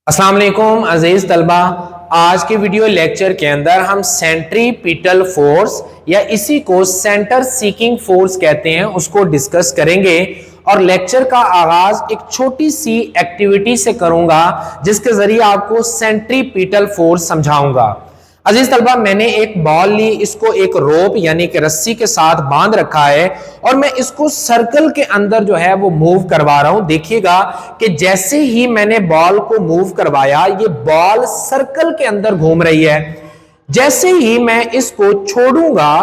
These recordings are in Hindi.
अस्सलाम वालेकुम अजीज तलबा। आज के वीडियो लेक्चर के अंदर हम सेंट्रीपिटल फोर्स या इसी को सेंटर सीकिंग फोर्स कहते हैं उसको डिस्कस करेंगे। और लेक्चर का आगाज एक छोटी सी एक्टिविटी से करूंगा जिसके जरिए आपको सेंट्रीपिटल फोर्स समझाऊंगा। अजीज तलबा, मैंने एक बॉल ली, इसको एक रोप यानी कि रस्सी के साथ बांध रखा है और मैं इसको सर्कल के अंदर जो है वो मूव करवा रहा हूं। देखिएगा कि जैसे ही मैंने बॉल को मूव करवाया ये बॉल सर्कल के अंदर घूम रही है। जैसे ही मैं इसको छोड़ूंगा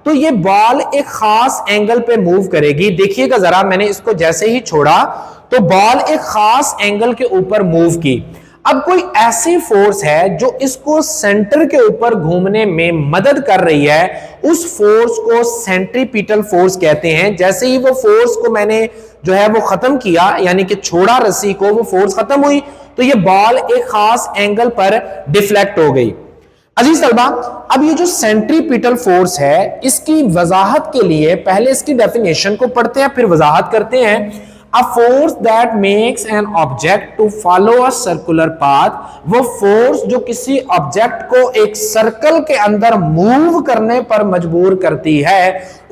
तो ये बॉल एक खास एंगल पे मूव करेगी। देखिएगा जरा, मैंने इसको जैसे ही छोड़ा तो बॉल एक खास एंगल के ऊपर मूव की। अब कोई ऐसी फोर्स है जो इसको सेंटर के ऊपर घूमने में मदद कर रही है, उस फोर्स को सेंट्रीपिटल फोर्स कहते हैं। जैसे ही वो फोर्स को मैंने जो है वो खत्म किया यानी कि छोड़ा रस्सी को, वो फोर्स खत्म हुई तो ये बॉल एक खास एंगल पर डिफ्लेक्ट हो गई। अजीज तलबा, अब ये जो सेंट्रीपिटल फोर्स है इसकी वजाहत के लिए पहले इसकी डेफिनेशन को पढ़ते हैं फिर वजाहत करते हैं। A force that makes an object to follow a circular path, वो फोर्स जो किसी ऑब्जेक्ट को एक सर्कल के अंदर मूव करने पर मजबूर करती है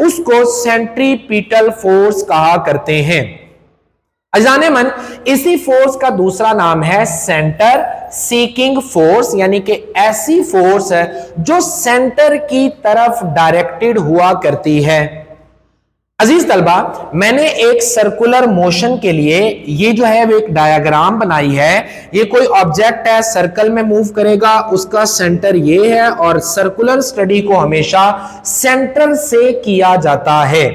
उसको सेंट्रीपिटल फोर्स कहा करते हैं। अजाने मन, इसी फोर्स का दूसरा नाम है सेंटर सीकिंग फोर्स, यानी कि ऐसी फोर्स है जो सेंटर की तरफ डायरेक्टेड हुआ करती है। अजीज तलबा, मैंने एक सर्कुलर मोशन के लिए ये जो है वो एक डायग्राम बनाई है। ये कोई ऑब्जेक्ट है, सर्कल में मूव करेगा, उसका सेंटर ये है और सर्कुलर स्टडी को हमेशा सेंटर से किया जाता है।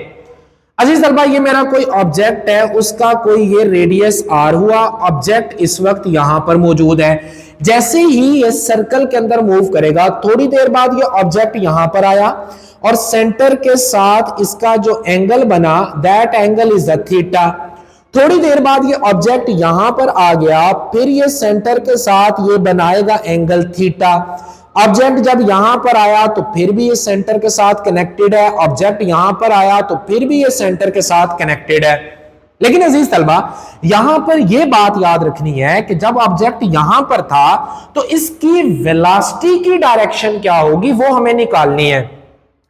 अजीज तलबा, ये मेरा कोई ऑब्जेक्ट है, उसका कोई ये रेडियस आर हुआ। ऑब्जेक्ट इस वक्त यहां पर मौजूद है। जैसे ही ये सर्कल के अंदर मूव करेगा थोड़ी देर बाद ये ऑब्जेक्ट यहां पर आया और सेंटर के साथ इसका जो एंगल बना that angle is the theta. थोड़ी देर बाद ये ऑब्जेक्ट यहां पर आ गया, फिर ये सेंटर के साथ ये बनाएगा एंगल थीटा। ऑब्जेक्ट जब यहां पर आया तो फिर भी ये सेंटर के साथ कनेक्टेड है, ऑब्जेक्ट यहां पर आया तो फिर भी ये सेंटर के साथ कनेक्टेड है। लेकिन अजीज तलबा, यहां पर यह बात याद रखनी है कि जब ऑब्जेक्ट यहां पर था तो इसकी वेलोसिटी की डायरेक्शन क्या होगी वो हमें निकालनी है।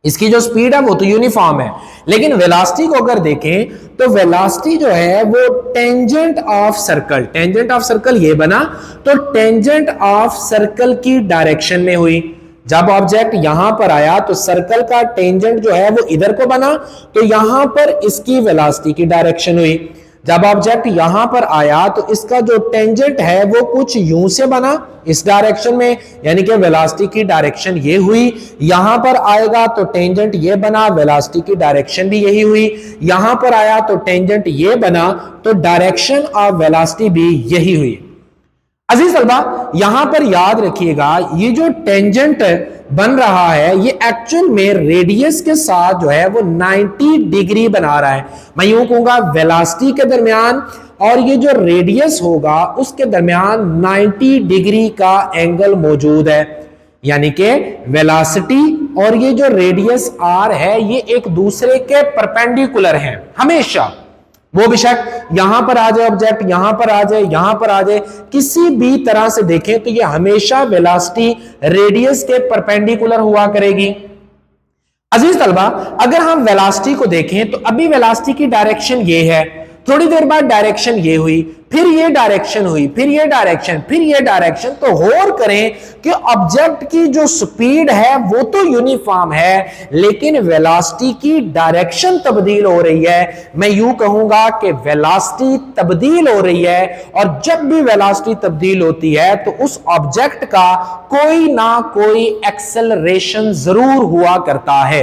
इसकी जो स्पीड है वो तो यूनिफॉर्म है, लेकिन वेलोसिटी को अगर देखें तो वेलोसिटी जो है वो tangent of circle, tangent of circle ये बना तो टेंजेंट ऑफ सर्कल की डायरेक्शन में हुई। जब ऑब्जेक्ट यहां पर आया तो सर्कल का टेंजेंट जो है वो इधर को बना तो यहां पर इसकी वेलोसिटी की डायरेक्शन हुई। जब ऑब्जेक्ट यहां पर आया तो इसका जो टेंजेंट है वो कुछ यूं से बना इस डायरेक्शन में, यानी कि वेलोसिटी की डायरेक्शन ये हुई। यहां पर आएगा तो टेंजेंट ये बना, वेलोसिटी की डायरेक्शन भी यही हुई। यहां पर आया तो टेंजेंट ये बना तो डायरेक्शन ऑफ वेलोसिटी भी यही हुई। अजीज तलबा, यहां पर याद रखिएगा ये जो टेंजेंट बन रहा है ये एक्चुअल में रेडियस के साथ जो है वो 90 डिग्री बना रहा है। मैं यूं कहूंगा वेलोसिटी के दरमियान और ये जो रेडियस होगा उसके दरमियान 90 डिग्री का एंगल मौजूद है, यानी कि वेलोसिटी और ये जो रेडियस आर है ये एक दूसरे के परपेंडिकुलर हैं हमेशा। वो बेशक यहां पर आ जाए ऑब्जेक्ट, यहां पर आ जाए, यहां पर आ जाए, किसी भी तरह से देखें तो ये हमेशा वेलोसिटी रेडियस के परपेंडिकुलर हुआ करेगी। अजीज तलबा, अगर हम वेलोसिटी को देखें तो अभी वेलोसिटी की डायरेक्शन ये है, थोड़ी देर बाद डायरेक्शन ये हुई, फिर ये डायरेक्शन हुई, फिर ये डायरेक्शन, फिर ये डायरेक्शन। तो गौर करें कि ऑब्जेक्ट की जो स्पीड है वो तो यूनिफॉर्म है लेकिन वेलोसिटी की डायरेक्शन तब्दील हो रही है। मैं यूं कहूंगा कि वेलोसिटी तब्दील हो रही है और जब भी वेलोसिटी तब्दील होती है तो उस ऑब्जेक्ट का कोई ना कोई एक्सेलरेशन जरूर हुआ करता है।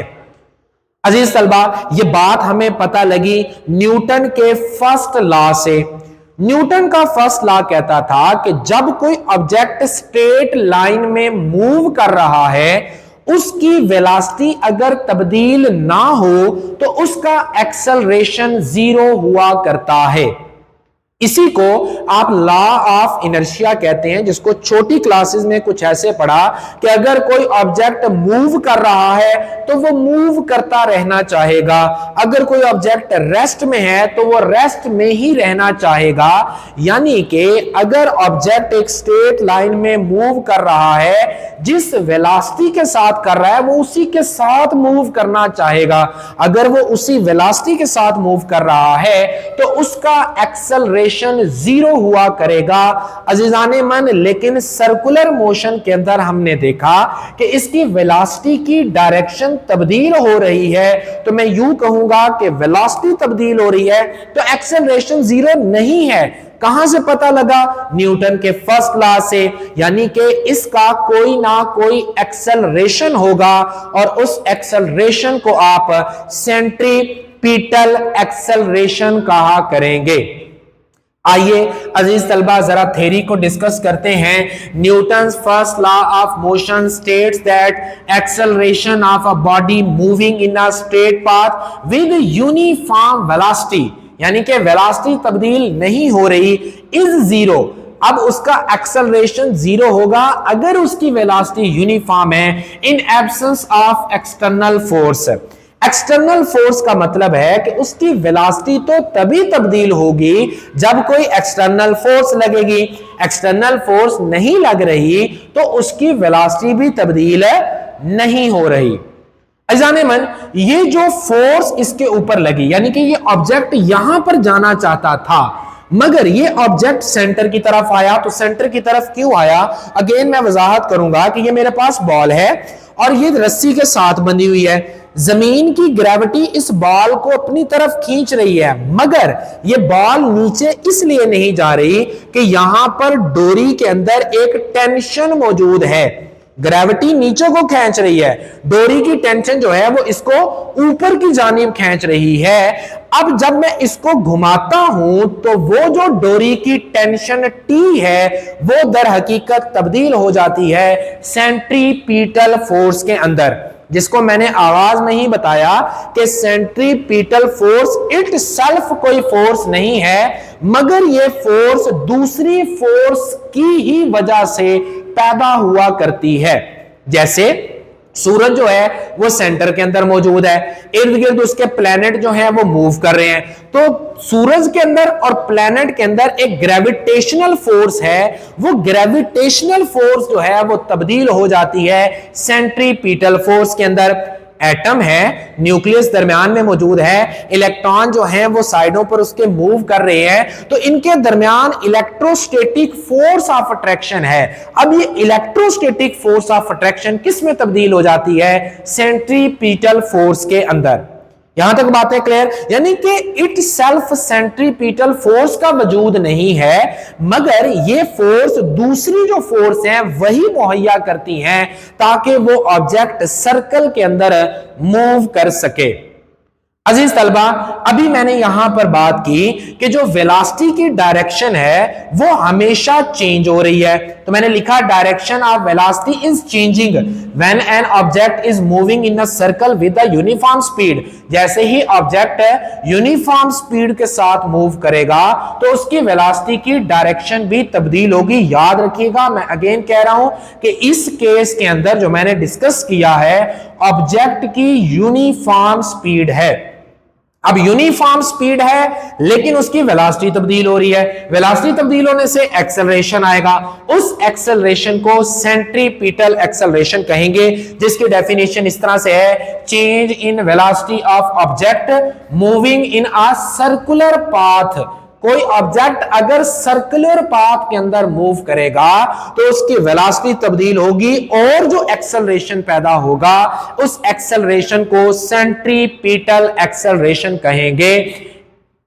अजीज तलबा, ये बात हमें पता लगी न्यूटन के फर्स्ट लॉ से। न्यूटन का फर्स्ट लॉ कहता था कि जब कोई ऑब्जेक्ट स्ट्रेट लाइन में मूव कर रहा है उसकी वेलोसिटी अगर तब्दील ना हो तो उसका एक्सेलरेशन जीरो हुआ करता है। इसी को आप लॉ ऑफ इनर्शिया कहते हैं, जिसको छोटी क्लासेस में कुछ ऐसे पढ़ा कि अगर कोई ऑब्जेक्ट मूव कर रहा है तो वो मूव करता रहना चाहेगा, अगर कोई ऑब्जेक्ट रेस्ट में है तो वो रेस्ट में ही रहना चाहेगा। यानी कि अगर ऑब्जेक्ट एक स्ट्रेट लाइन में मूव कर रहा है, जिस वेलोसिटी के साथ कर रहा है वो उसी के साथ मूव करना चाहेगा। अगर वो उसी वेलोसिटी के साथ मूव कर रहा है तो उसका एक्सेलरेशन जीरो हुआ करेगा। अजीजाने मन, लेकिन सर्कुलर मोशन के अंदर हमने देखा कि इसकी वेलोसिटी की डायरेक्शन तब्दील हो रही है, तो मैं यूं कहूंगा कि वेलोसिटी तब्दील हो रही है तो एक्सेलरेशन जीरो नहीं है। कहां से पता लगा? न्यूटन के फर्स्ट लॉ से, यानी कि इसका कोई ना कोई एक्सेलरेशन होगा और उस एक्सेलरेशन को आप सेंट्रीपिटल एक्सेलरेशन कहा करेंगे। आइए अजीज तलबा जरा थ्योरी को डिस्कस करते हैं। Newton's first law of motion states that acceleration of a body moving in a straight path with uniform velocity, यानी कि वेलोसिटी तब्दील नहीं हो रही, इज जीरो। अब उसका एक्सेलरेशन जीरो होगा अगर उसकी वेलोसिटी यूनिफॉर्म है, in absence of external force. External force का मतलब है कि उसकी वेलोसिटी तो तभी तब्दील होगी जब कोई एक्सटर्नल फोर्स लगेगी। एक्सटर्नल फोर्स नहीं लग रही तो उसकी वेलोसिटी भी तब्दील नहीं हो रही। अजाने मन, ये जो फोर्स इसके ऊपर लगी, यानी कि ये ऑब्जेक्ट यहां पर जाना चाहता था मगर ये ऑब्जेक्ट सेंटर की तरफ आया, तो सेंटर की तरफ क्यों आया? अगेन मैं वजाहत करूंगा कि ये मेरे पास बॉल है और ये रस्सी के साथ बंधी हुई है। जमीन की ग्रेविटी इस बॉल को अपनी तरफ खींच रही है, मगर ये बॉल नीचे इसलिए नहीं जा रही कि यहां पर डोरी के अंदर एक टेंशन मौजूद है। ग्रेविटी नीचे को खींच रही है, डोरी की टेंशन जो है वो इसको ऊपर की जानिब खींच रही है। अब जब मैं इसको घुमाता हूं तो वो जो डोरी की टेंशन टी है वो दर हकीकत तब्दील हो जाती है सेंट्रीपिटल फोर्स के अंदर, जिसको मैंने आवाज में ही बताया कि सेंट्रीपिटल फोर्स इट सेल्फ कोई फोर्स नहीं है, मगर ये फोर्स दूसरी फोर्स की ही वजह से पैदा हुआ करती है। जैसे सूरज जो है वो सेंटर के अंदर मौजूद है, इर्द गिर्द उसके प्लैनेट जो है वो मूव कर रहे हैं, तो सूरज के अंदर और प्लैनेट के अंदर एक ग्रेविटेशनल फोर्स है। वो ग्रेविटेशनल फोर्स जो है वो तब्दील हो जाती है सेंट्रीपिटल फोर्स के अंदर। एटम है, न्यूक्लियस दरमियान में मौजूद है, इलेक्ट्रॉन जो हैं वो साइडों पर उसके मूव कर रहे हैं, तो इनके दरमियान इलेक्ट्रोस्टैटिक फोर्स ऑफ अट्रैक्शन है। अब ये इलेक्ट्रोस्टैटिक फोर्स ऑफ अट्रैक्शन किस में तब्दील हो जाती है? सेंट्रीपिटल फोर्स के अंदर। यहां तक बातें क्लियर? यानी कि इट सेल्फ सेंट्रीपिटल फोर्स का वजूद नहीं है, मगर ये फोर्स दूसरी जो फोर्स है वही मुहैया करती हैं ताकि वो ऑब्जेक्ट सर्कल के अंदर मूव कर सके। अजीज तलबा, अभी मैंने यहां पर बात की कि जो वेलोसिटी की डायरेक्शन है वो हमेशा चेंज हो रही है, तो मैंने लिखा direction of velocity is changing when an object is moving in a circle with a uniform speed. जैसे ही ऑब्जेक्ट यूनिफॉर्म स्पीड के साथ मूव करेगा तो उसकी वेलोसिटी की डायरेक्शन भी तब्दील होगी। याद रखिएगा, मैं अगेन कह रहा हूं कि इस केस के अंदर जो मैंने डिस्कस किया है ऑब्जेक्ट की यूनिफॉर्म स्पीड है। अब यूनिफॉर्म स्पीड है लेकिन उसकी वेलोसिटी तब्दील हो रही है, वेलोसिटी तब्दील होने से एक्सेलरेशन आएगा, उस एक्सेलरेशन को सेंट्रीपिटल एक्सेलरेशन कहेंगे, जिसकी डेफिनेशन इस तरह से है, change in velocity of object moving in a circular path. कोई ऑब्जेक्ट अगर सर्कुलर पाथ के अंदर मूव करेगा तो उसकी वेलोसिटी तब्दील होगी और जो एक्सेलरेशन पैदा होगा उस एक्सेलरेशन को सेंट्रीपिटल एक्सेलरेशन कहेंगे।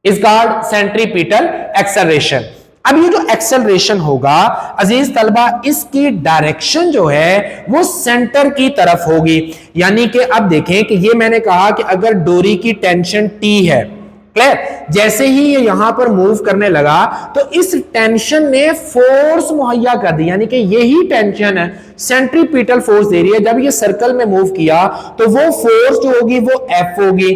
Is called centripetal acceleration. अब ये जो एक्सेलरेशन होगा अजीज तलबा, इसकी डायरेक्शन जो है वो सेंटर की तरफ होगी। यानी कि अब देखें कि ये मैंने कहा कि अगर डोरी की टेंशन टी है, क्लियर, जैसे ही ये यहां पर मूव करने लगा तो इस टेंशन ने फोर्स मुहैया कर दी, यानी कि यही टेंशन है सेंट्रीपिटल फोर्स दे रही है। जब ये सर्कल में मूव किया तो वो फोर्स जो होगी वो एफ होगी,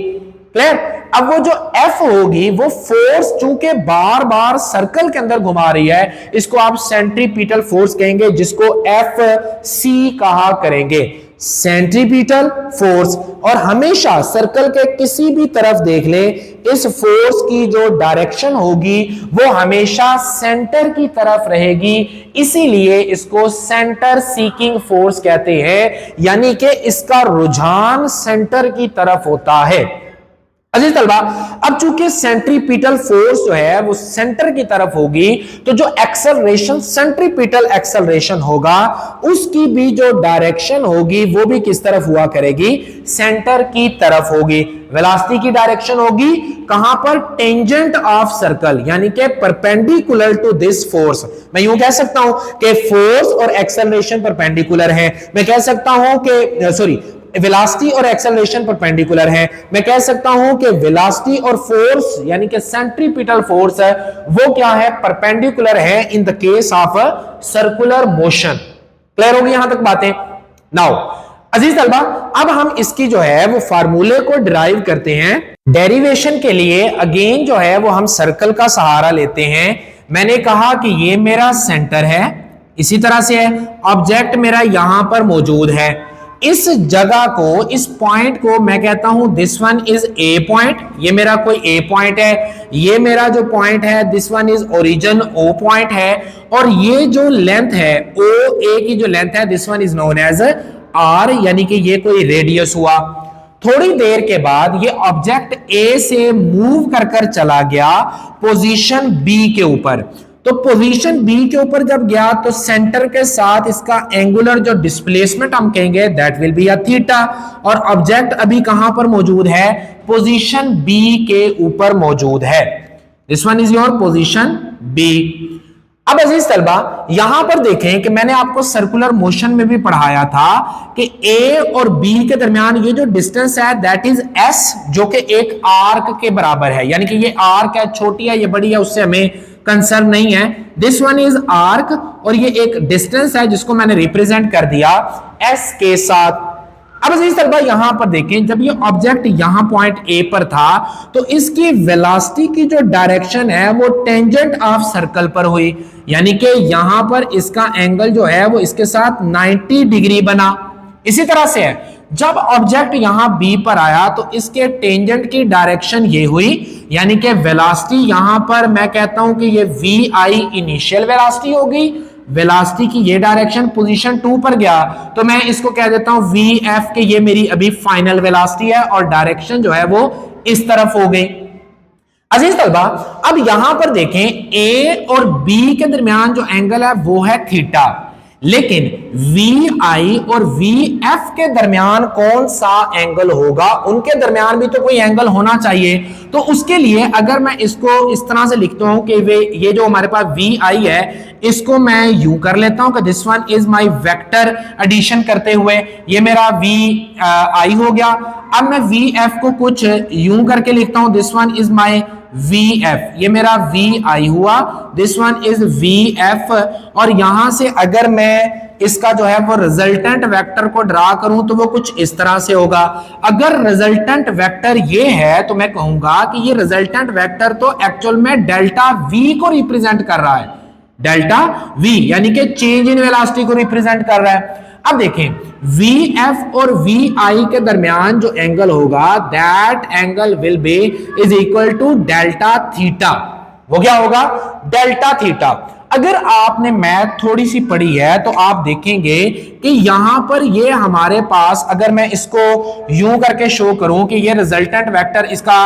क्लियर। अब वो जो F होगी वो फोर्स चूंकि बार बार सर्कल के अंदर घुमा रही है, इसको आप सेंट्रीपिटल फोर्स कहेंगे, जिसको FC कहा करेंगे, सेंट्रीपिटल फोर्स। और हमेशा सर्कल के किसी भी तरफ देख ले, इस फोर्स की जो डायरेक्शन होगी वो हमेशा सेंटर की तरफ रहेगी, इसीलिए इसको सेंटर सीकिंग फोर्स कहते हैं, यानी कि इसका रुझान सेंटर की तरफ होता है। अजीज तलबा, अब चूंकि सेंट्रीपिटल फोर्स जो है वो सेंटर की तरफ होगी, तो जो एक्सेलरेशन सेंट्रीपिटल एक्सेलरेशन होगा उसकी भी जो डायरेक्शन होगी वो भी किस तरफ हुआ करेगी, सेंटर की तरफ होगी। वेलोसिटी की डायरेक्शन होगी कहां पर, टेंजेंट ऑफ सर्कल, यानी कि परपेंडिकुलर टू दिस फोर्स। मैं यूं कह सकता हूं कि फोर्स और एक्सेलरेशन परपेंडिकुलर है, मैं कह सकता हूं कि सॉरी वेलोसिटी और एक्सेलरेशन परपेंडिकुलर है, मैं कह सकता हूं कि वेलोसिटी और फोर्स यानी कि सेंट्रीपिटल फोर्स है वो क्या है, परपेंडिकुलर है in the case of circular motion. Clear होगी यहां तक बातें। नाउ अजीज तलबा, अब हम इसकी जो है वो फार्मूले को डिराइव करते हैं। डेरिवेशन के लिए अगेन जो है वो हम सर्कल का सहारा लेते हैं। मैंने कहा कि ये मेरा सेंटर है, इसी तरह से है ऑब्जेक्ट मेरा यहां पर मौजूद है, इस जगह को, इस पॉइंट को मैं कहता हूं this one is a point, ये मेरा कोई ए पॉइंट है, ये मेरा जो पॉइंट है this one is origin O point है, और ये जो लेंथ है ओ ए की जो लेंथ है this one is known as R, यानी कि ये कोई रेडियस हुआ। थोड़ी देर के बाद ये ऑब्जेक्ट ए से मूव कर कर चला गया पोजीशन बी के ऊपर, तो पोजीशन बी के ऊपर जब गया तो सेंटर के साथ इसका एंगुलर जो डिस्प्लेसमेंट हम कहेंगे that will be a theta, और ऑब्जेक्ट अभी कहां पर मौजूद है, पोजीशन बी के ऊपर मौजूद है। This one is your position B. अब अजीज तलबा यहां पर देखें कि मैंने आपको सर्कुलर मोशन में भी पढ़ाया था कि ए और बी के दरमियान ये जो डिस्टेंस है दैट इज एस, जो कि एक आर्क के बराबर है, यानी कि ये आर्क है, छोटी है ये बड़ी है उससे हमें कंसर्न नहीं है। दिस वन इज आर्क, और ये एक डिस्टेंस है जिसको मैंने रिप्रेजेंट कर दिया एस के साथ। अब अजीज तलबा यहां पर देखें, जब ये ऑब्जेक्ट यहां पॉइंट ए पर था तो इसकी वेलोसिटी की जो डायरेक्शन है वो टेंजेंट ऑफ सर्कल पर हुई, यानी कि यहां पर इसका एंगल जो है वो इसके साथ 90 डिग्री बना। इसी तरह से है जब ऑब्जेक्ट यहां बी पर आया तो इसके टेंजेंट की डायरेक्शन ये हुई, यानी कि वेलोसिटी यहां पर मैं कहता हूं कि ये वी आई इनिशियल वेलोसिटी होगी, वेलोसिटी की ये डायरेक्शन पोजीशन 2 पर गया तो मैं इसको कह देता हूं वी एफ के ये मेरी अभी फाइनल वेलोसिटी है, और डायरेक्शन जो है वो इस तरफ हो गई। अजीज तलबा अब यहां पर देखें ए और बी के दरमियान जो एंगल है वो है थीटा, लेकिन वी आई और वी एफ के दरमियान कौन सा एंगल होगा, उनके दरमियान भी तो कोई एंगल होना चाहिए। तो उसके लिए अगर मैं इसको इस तरह से लिखता हूं कि वे ये जो हमारे पास वी आई है इसको मैं यूं कर लेता हूं कि this one is my vector addition करते हुए ये मेरा वी आई हो गया। अब मैं वी एफ को कुछ यूं करके लिखता हूं, this one is my V F, ये मेरा वी आई हुआ, this one is we F. और यहां से अगर मैं इसका जो है वो रिजल्टेंट वेक्टर को ड्रा करूं तो वो कुछ इस तरह से होगा। अगर रिजल्टेंट वेक्टर ये है तो मैं कहूंगा कि ये रिजल्टेंट वेक्टर तो एक्चुअल में डेल्टा वी को रिप्रेजेंट कर रहा है, डेल्टा वी यानी कि चेंज इन वेलोसिटी को रिप्रेजेंट कर रहा है। अब देखें वी एफ और वी आई के दरमियान जो एंगल होगा that angle will be is equal to delta theta. वो क्या होगा, डेल्टा थीटा। अगर आपने मैथ थोड़ी सी पढ़ी है तो आप देखेंगे कि यहां पर ये हमारे पास, अगर मैं इसको यूं करके शो करूं कि ये रिजल्टेंट वेक्टर, इसका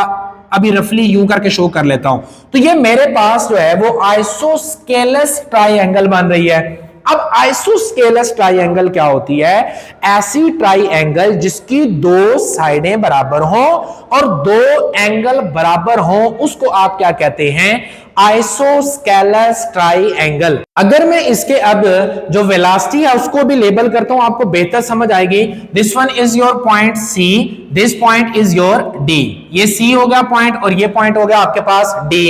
अभी रफली यूं करके शो कर लेता हूं, तो ये मेरे पास जो है वो आइसोस्केलस ट्राइंगल बन रही है। अब आइसोस्केलस ट्राइंगल क्या होती है, ऐसी ट्राइंगल जिसकी दो साइडें बराबर हों और दो एंगल बराबर हों, उसको आप क्या कहते हैं, आइसोस्केलस ट्राइंगल। अगर मैं इसके अब जो वेलोसिटी है उसको भी लेबल करता हूं, आपको बेहतर समझ आएगी। This one is your point C, this point is your D. ये सी हो गया पॉइंट और ये पॉइंट हो गया आपके पास डी।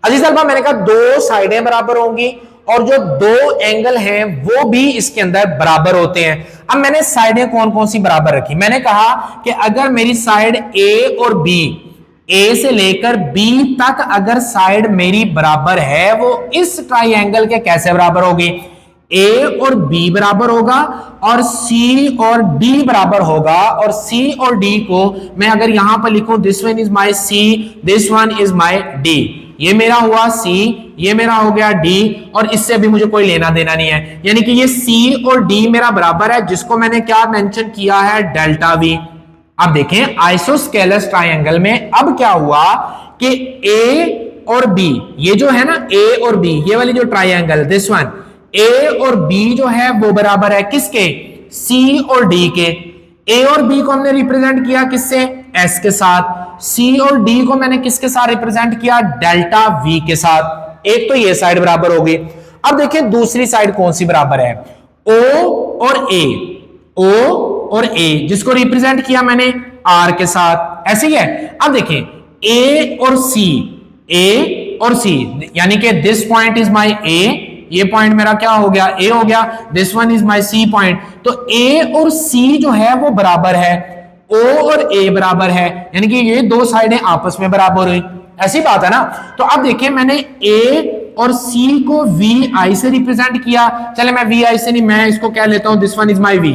अजीज तलबा मैंने कहा दो साइडें बराबर होंगी और जो दो एंगल हैं वो भी इसके अंदर बराबर होते हैं। अब मैंने साइडें कौन कौन सी बराबर रखी, मैंने कहा कि अगर मेरी साइड ए और बी, ए से लेकर बी तक अगर साइड मेरी बराबर है, वो इस ट्राइंगल के कैसे बराबर होगी? ए और बी बराबर होगा और सी और डी बराबर होगा। और सी और डी को मैं अगर यहां पर लिखूं, this one is my C, this one is my D, ये मेरा हुआ सी, ये मेरा हो गया डी, और इससे भी मुझे कोई लेना देना नहीं है। यानी कि ये सी और डी मेरा बराबर है, जिसको मैंने क्या मेंशन किया है? Delta we. अब देखें आइसोस्केलस ट्राइंगल में अब क्या हुआ कि ए और बी, ये जो है ना ए और बी, ये वाली जो ट्राइंगल, दिस वन, ए और बी जो है वो बराबर है किसके? सी और डी के। ए और बी को हमने रिप्रेजेंट किया किससे? एस के साथ। सी और डी को मैंने किसके साथ रिप्रेजेंट किया? डेल्टा वी के साथ। एक तो ये साइड बराबर होगी। अब देखें दूसरी साइड कौन सी बराबर है? ओ और ए, ओ और ए, जिसको रिप्रेजेंट किया मैंने आर के साथ, ऐसे ही है। अब देखें ए और सी, ए और सी, यानी कि this point is my A, ये पॉइंट मेरा क्या हो गया? ए हो गया। This one is my C point. तो ए और सी जो है वो बराबर है, ओ और ए बराबर है, यानी कि ये दो साइडें आपस में बराबर हुई। ऐसी बात है ना। तो अब देखिए मैंने ए और सी को वी आई से रिप्रेजेंट किया। चले मैं वी आई से नहीं, मैं इसको क्या लेता हूं? This one is my V.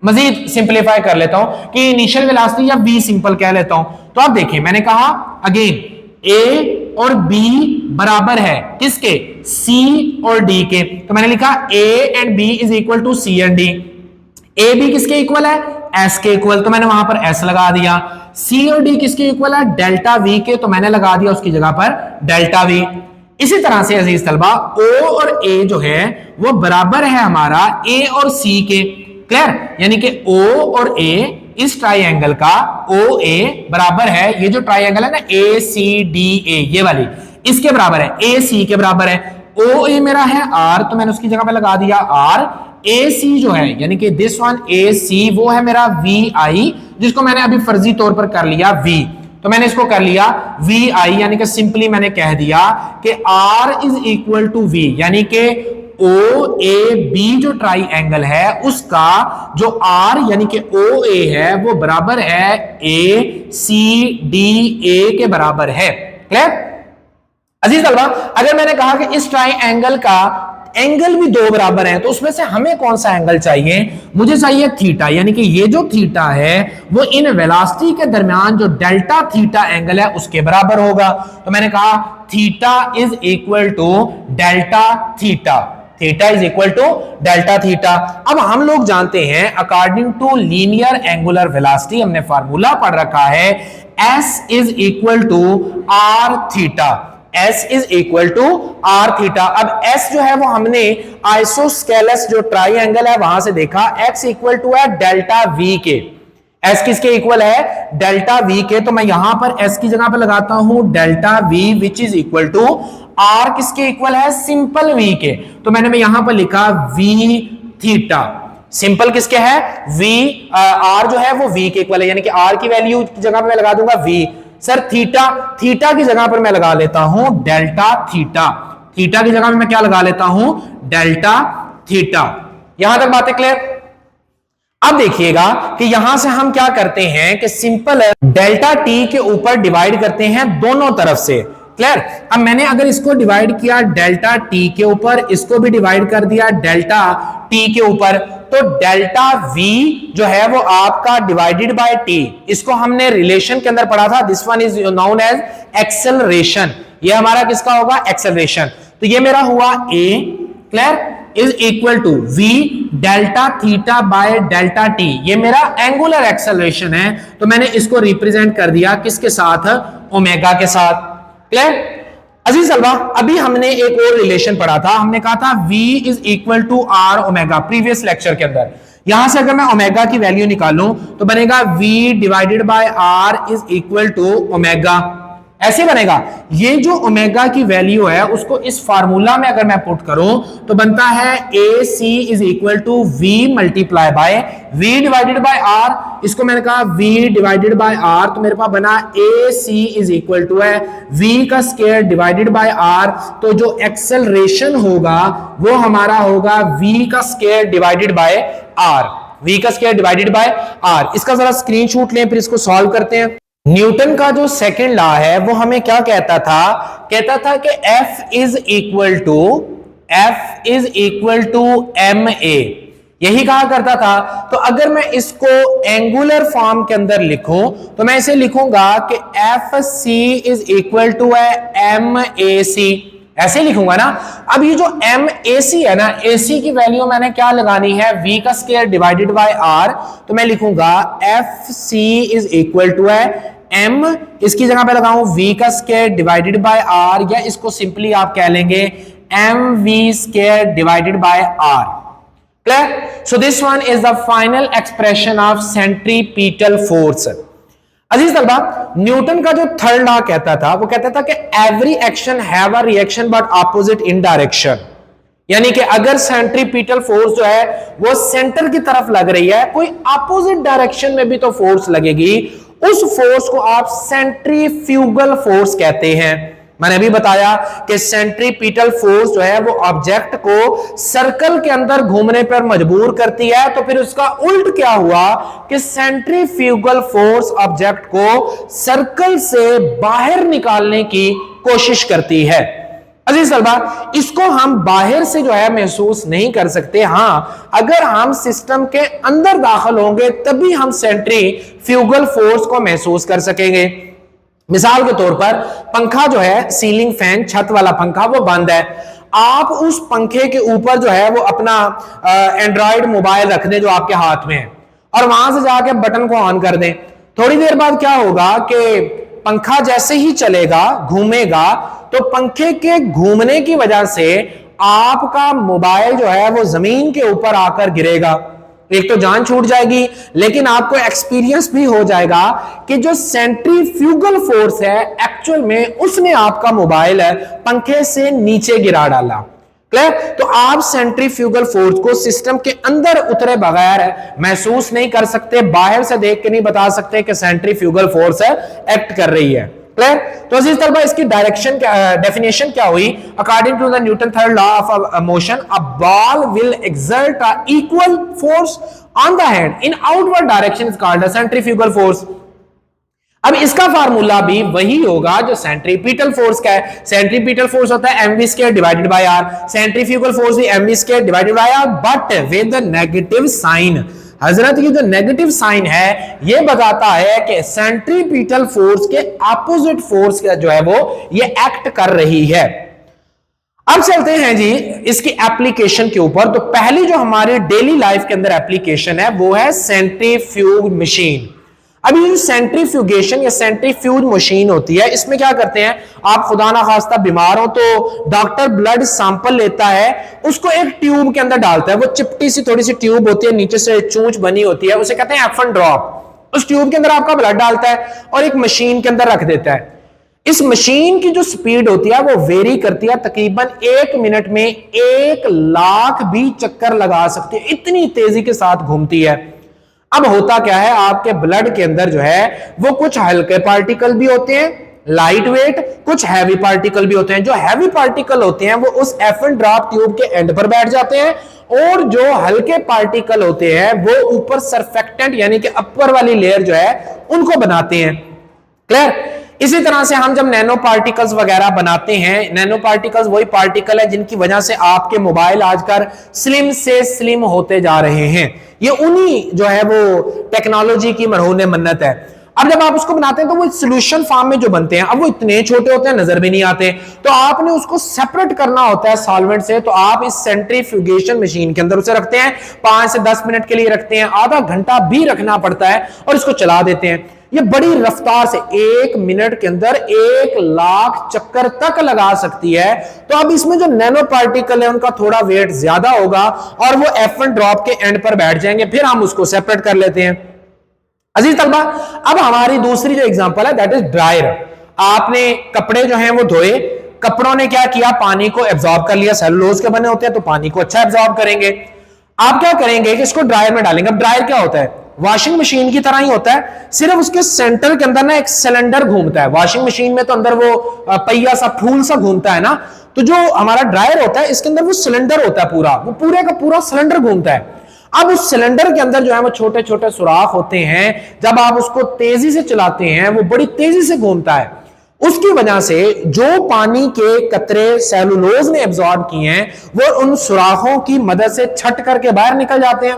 मजीद सिंपलीफाई कर लेता हूं कि इनिशियल वेलोसिटी या वी सिंपल कह लेता हूं। तो अब देखिए मैंने कहा अगेन ए और बी बराबर है किसके? सी और डी के। तो मैंने लिखा A and B is equal to C and D. A B किसके इक्वल है? एस के इक्वल, तो मैंने वहां पर एस लगा दिया। सी और डी किसके इक्वल है? डेल्टा वी के, तो मैंने लगा दिया उसकी जगह पर डेल्टा वी। इसी तरह से अजीज तलबा ओ और ए जो है वो बराबर है हमारा ए और सी के। क्लियर? यानी कि ओ और ए, इस ट्राइंगल का ओ ए बराबर है, ये जो ट्राइंगल है ना ए सी डी ए, ये वाली इसके बराबर है, ए सी के बराबर है। ओ ए मेरा है आर, तो मैंने उसकी जगह पे लगा दिया आर। ए सी जो है यानी कि दिस वन ए सी, वो है मेरा वी आई, जिसको मैंने अभी फर्जी तौर पर कर लिया वी। तो मैंने इसको कर लिया वी आई, यानी कि सिंपली मैंने कह दिया कि R is equal to V, यानी कि ओ ए बी जो ट्राइंगल है उसका जो आर यानी कि ओ ए है वो बराबर है ए सी डी ए के बराबर है। क्लियर? अजीज तलबा अगर मैंने कहा कि इस ट्राइंगल का एंगल भी दो बराबर हैं, तो उसमें से हमें कौन सा एंगल चाहिए? मुझे चाहिए थीटा, यानी कि ये जो थीटा है वो इन वेलोसिटी के दरमियान जो डेल्टा थीटा एंगल है उसके बराबर होगा। तो मैंने कहा theta is equal to delta theta, theta is equal to delta theta. अब हम लोग जानते हैं according to linear angular velocity, हमने फार्मूला पढ़ रखा है S is equal to R theta, S is equal to R theta. अब S जो है वो हमने आइसोस्केलस जो ट्राइंगल है वहां से देखा, X इक्वल टू है डेल्टा V के। S किसके इक्वल है? डेल्टा V के। तो मैं यहां पर S की जगह पर लगाता हूं delta V which is equal to R किसके इक्वल है? सिंपल V के। तो मैंने यहां पर लिखा V थीटा। सिंपल किसके है? V, R जो है वो V के इक्वल है, यानी कि R की वैल्यू की जगह पर मैं लगा दूंगा V। सर थीटा, थीटा की जगह पर मैं लगा लेता हूं डेल्टा थीटा, थीटा की जगह पर मैं क्या लगा लेता हूं? Delta theta. यहां तक बातें क्लियर? अब देखिएगा कि यहां से हम क्या करते हैं कि सिंपल डेल्टा टी के ऊपर डिवाइड करते हैं दोनों तरफ से। क्लियर? अब मैंने अगर इसको डिवाइड किया डेल्टा टी के ऊपर, इसको भी डिवाइड कर दिया डेल्टा टी के ऊपर, तो डेल्टा वी जो है वो आपका डिवाइडेड बाय टी, इसको हमने रिलेशन के अंदर पढ़ा था, this one is known as acceleration. ये हमारा किसका होगा? एक्सेलरेशन। तो ये मेरा हुआ a, clear, is equal to v delta theta by delta t, ये मेरा एंगुलर एक्सेलरेशन है। तो मैंने इसको रिप्रेजेंट कर दिया किसके साथ? ओमेगा के साथ। क्लियर? अजीज तलबा अभी हमने एक और रिलेशन पढ़ा था, हमने कहा था V is equal to R omega previous lecture के अंदर। यहां से अगर मैं ओमेगा की वैल्यू निकालूं तो बनेगा V divided by R is equal to omega, ऐसे बनेगा। ये जो ओमेगा की वैल्यू है उसको इस फार्मूला में अगर मैं पुट करूं तो बनता है a C is equal to v multiply by v divided by r. इसको मैंने कहा वी डिवाइडेड बाय आर, तो मेरे पास बना A C is equal to है वी का स्क्वायर डिवाइडेड बाय आर। तो जो एक्सेलरेशन होगा वो हमारा होगा वी का square divided by R, V का स्क्वायर डिवाइडेड बाय आर। इसका जरा स्क्रीनशॉट लें फिर इसको सॉल्व करते हैं। न्यूटन का जो सेकंड लॉ है वो हमें क्या कहता था कि F is equal to M A, यही कहा करता था। तो अगर मैं इसको एंगुलर फॉर्म के अंदर लिखूं तो मैं इसे लिखूंगा कि f C is equal to M a c, ऐसे लिखूंगा ना। अब ये जो एम ए सी है ना, ए सी की वैल्यू मैंने क्या लगानी है, v का स्क्वायर डिवाइडेड बाय आर। तो मैं लिखूंगा F C is equal to M, इसकी जगह पे लगाऊं v का स्क्वायर डिवाइडेड बाय आर, या इसको सिंपली आप कह लेंगे m v square divided by r. Clear? So this one is the final expression of centripetal force. अजीज तलबा, न्यूटन का जो थर्ड लॉ कहता था वो कहता था कि every action have a reaction but opposite in direction, यानी कि अगर सेंट्रीपिटल फोर्स जो है वो सेंटर की तरफ लग रही है, कोई ऑपोजिट डायरेक्शन में भी तो फोर्स लगेगी, उस फोर्स को आप सेंट्रीफ्यूगल फोर्स कहते हैं। मैंने अभी बताया कि सेंट्रीपिटल फोर्स जो है वो ऑब्जेक्ट को सर्कल के अंदर घूमने पर मजबूर करती है, तो फिर उसका उल्ट क्या हुआ कि सेंट्रीफ्यूगल फोर्स ऑब्जेक्ट को सर्कल से बाहर निकालने की कोशिश करती है। अजीज तलबा, इसको हम बाहर से जो है महसूस नहीं कर सकते, हाँ अगर हम सिस्टम के अंदर दाखिल होंगे तभी हम सेंट्रीफ्यूगल फोर्स को महसूस कर सकेंगे। मिसाल के तौर पर पंखा जो है, सीलिंग फैन, छत वाला पंखा, वो बंद है, आप उस पंखे के ऊपर जो है वो अपना एंड्रॉइड मोबाइल रख दें जो आपके हाथ में है, और वहां से जाके बटन को ऑन कर दें। थोड़ी देर बाद क्या होगा कि पंखा जैसे ही चलेगा, घूमेगा, तो पंखे के घूमने की वजह से आपका मोबाइल जो है वो जमीन के ऊपर आकर गिरेगा। एक तो जान छूट जाएगी, लेकिन आपको एक्सपीरियंस भी हो जाएगा कि जो सेंट्रीफ्यूगल फोर्स है एक्चुअल में उसने आपका मोबाइल है पंखे से नीचे गिरा डाला। क्लियर? तो आप सेंट्रीफ्यूगल फोर्स को सिस्टम के अंदर उतरे बगैर महसूस नहीं कर सकते, बाहर से देख के नहीं बता सकते कि सेंट्रीफ्यूगल फोर्स है एक्ट कर रही है। क्लियर? तो अजीज तलबा, इसकी डायरेक्शन डेफिनेशन क्या हुई? According to the Newton third law of motion, a ball will exert a equal force on the hand in outward direction is called a centrifugal force. अब इसका फार्मूला भी वही होगा जो सेंट्रीपिटल फोर्स का है। सेंट्रीपिटल फोर्स होता है mv square divided by r, centrifugal force भी mv square divided by r, but with the negative sign. हजरत, ये जो नेगेटिव साइन है ये बताता है कि सेंट्रीपिटल फोर्स के ऑपोजिट फोर्स जो है वो ये एक्ट कर रही है। अब चलते हैं जी इसकी एप्लीकेशन के ऊपर। तो पहली जो हमारे डेली लाइफ के अंदर एप्लीकेशन है वो है सेंट्रीफ्यूज मशीन। अब ये जो सेंट्रीफ्यूगेशन या सेंट्रीफ्यूज मशीन होती है, इसमें क्या करते हैं, आप खुदा ना खास्ता बीमार हो तो डॉक्टर ब्लड सैंपल लेता है, उसको एक ट्यूब के अंदर डालता है। वो चिपटी सी थोड़ी सी ट्यूब होती है, नीचे से चूंच बनी होती है, उसे कहते हैं एफन ड्रॉप। उस ट्यूब के अंदर आपका ब्लड डालता है और एक मशीन के अंदर रख देता है। इस मशीन की जो स्पीड होती है वो वेरी करती है, तकरीबन 1 मिनट में 1 लाख भी चक्कर लगा सकती है, इतनी तेजी के साथ घूमती है। अब होता क्या है, आपके ब्लड के अंदर जो है वो कुछ हल्के पार्टिकल भी होते हैं, लाइट वेट, कुछ हैवी पार्टिकल भी होते हैं। जो हैवी पार्टिकल होते हैं वो उस एफन ड्रॉप ट्यूब के एंड पर बैठ जाते हैं, और जो हल्के पार्टिकल होते हैं वो ऊपर सरफेक्टेंट यानी कि अपर वाली लेयर जो है उनको बनाते हैं। क्लियर? इसी तरह से हम जब नैनो पार्टिकल्स वगैरह बनाते हैं, नैनो पार्टिकल्स वही पार्टिकल है जिनकी वजह से आपके मोबाइल आजकल स्लिम से स्लिम होते जा रहे हैं। ये उन्हीं जो है वो टेक्नोलॉजी की मरहून मन्नत है। अब जब आप उसको बनाते हैं तो वो सोल्यूशन फॉर्म में जो बनते हैं, अब वो इतने छोटे होते हैं नजर भी नहीं आते, तो आपने उसको सेपरेट करना होता है सॉल्वेंट से। तो आप इस सेंट्रीफ्यूगेशन मशीन के अंदर उसे रखते हैं, 5 से 10 मिनट के लिए रखते हैं, आधा घंटा भी रखना पड़ता है, और इसको चला देते हैं। ये बड़ी रफ्तार से 1 मिनट के अंदर 1 लाख चक्कर तक लगा सकती है। तो अब इसमें जो नैनो पार्टिकल है उनका थोड़ा वेट ज्यादा होगा और वो एफन ड्रॉप के एंड पर बैठ जाएंगे, फिर हम उसको सेपरेट कर लेते हैं। अजीज तलबा, अब हमारी दूसरी जो एग्जांपल है दैट इज ड्रायर। आपने कपड़े जो हैं वो धोए, कपड़ों ने क्या किया, पानी को एब्जॉर्ब कर लिया, सेलुलोज के बने होते हैं तो पानी को अच्छा एब्जॉर्ब करेंगे। आप क्या करेंगे कि इसको ड्रायर में डालेंगे। अब ड्रायर क्या होता है, वॉशिंग मशीन की तरह ही होता है, सिर्फ उसके सेंटर के अंदर ना एक सिलेंडर घूमता है। वॉशिंग मशीन में तो अंदर वो पहिया सा फूल सा घूमता है ना, तो जो हमारा ड्रायर होता है इसके अंदर वो सिलेंडर होता है, पूरा वो पूरे का पूरा सिलेंडर घूमता है। अब उस सिलेंडर के अंदर जो है वो छोटे छोटे सुराख होते हैं, जब आप उसको तेजी से चलाते हैं वो बड़ी तेजी से घूमता है। उसकी वजह से जो पानी के कतरे सेलुलोज ने एब्जॉर्ब किए हैं वो उन सुराखों की मदद से छट करके बाहर निकल जाते हैं।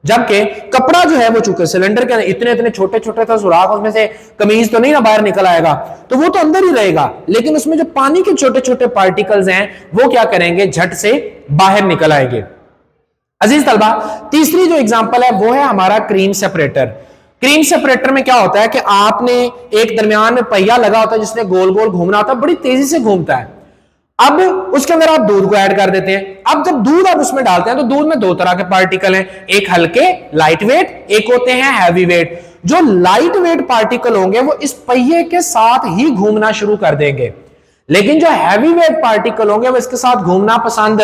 जबकि कपड़ा जो है वो चूंकि सिलेंडर के इतने इतने छोटे छोटे था सुराख, उसमें से कमीज तो नहीं ना बाहर निकल आएगा, तो वो तो अंदर ही रहेगा, लेकिन उसमें जो पानी के छोटे छोटे पार्टिकल्स हैं वो क्या करेंगे, झट से बाहर निकल आएंगे। अजीज तलबा, तीसरी जो एग्जांपल है वो है हमारा क्रीम सेपरेटर। क्रीम सेपरेटर में क्या होता है कि आपने एक दरमियान में पहिया लगा होता है जिसने गोल गोल घूमना होता है, बड़ी तेजी से घूमता है। अब उसके अंदर आप दूध को ऐड कर देते हैं। अब जब दूध आप उसमें डालते हैं तो दूध में दो तरह के पार्टिकल हैं, एक हल्के लाइट वेट, एक होते हैं हैवी वेट। जो लाइट वेट पार्टिकल होंगे वो इस पहिए के साथ ही घूमना शुरू कर देंगे, लेकिन जो हैवी वेट पार्टिकल होंगे वो इसके साथ घूमना पसंद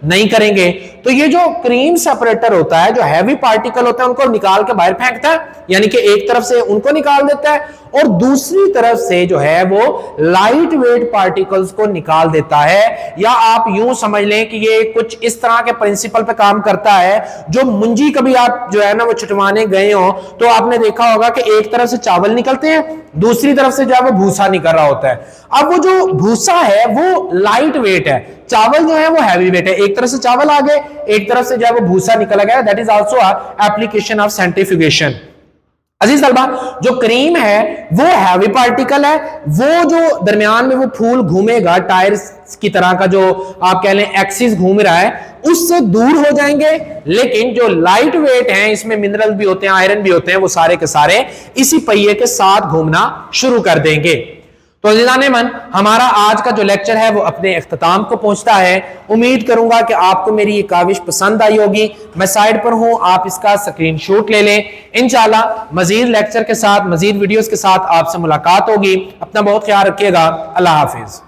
नहीं करेंगे। तो ये जो क्रीम सेपरेटर होता है, जो हैवी पार्टिकल होता है उनको निकाल के बाहर फेंकता है, यानी कि एक तरफ से उनको निकाल देता है और दूसरी तरफ से जो है वो लाइट वेट पार्टिकल्स को निकाल देता है। या आप यूं समझ लें कि ये कुछ इस तरह के प्रिंसिपल पे काम करता है, जो मुंजी कभी आप जो है ना वो छुटवाने गए हो तो आपने देखा होगा कि एक तरफ से चावल निकलते हैं, दूसरी तरफ से जो है वो भूसा निकल रहा होता है। अब वो जो भूसा है वो लाइट वेट है, चावल जो है वो हैवी वेट है। एक तरफ से चावल आ गए, एक तरफ से जो है वो भूसा निकल गया। That is also application of centrifugation. अजीज तलबा, जो क्रीम है वो हैवी पार्टिकल है, वो जो दरमियान में वो फूल घूमेगा टायर की तरह का, जो आप कह लें एक्सिस घूम रहा है, उससे दूर हो जाएंगे। लेकिन जो लाइट वेट हैं, इसमें मिनरल भी होते हैं, आयरन भी होते हैं, वो सारे के सारे इसी पहिए के साथ घूमना शुरू कर देंगे। तो अज़ीज़ान मन, हमारा आज का जो लेक्चर है वो अपने इख्तिताम को पहुंचता है। उम्मीद करूंगा कि आपको मेरी ये काविश पसंद आई होगी। मैं साइड पर हूं, आप इसका स्क्रीनशॉट ले लें। इंशाल्लाह मजीद लेक्चर के साथ, मजीद वीडियोस के साथ आपसे मुलाकात होगी। अपना बहुत ख्याल रखिएगा। अल्लाह हाफिज।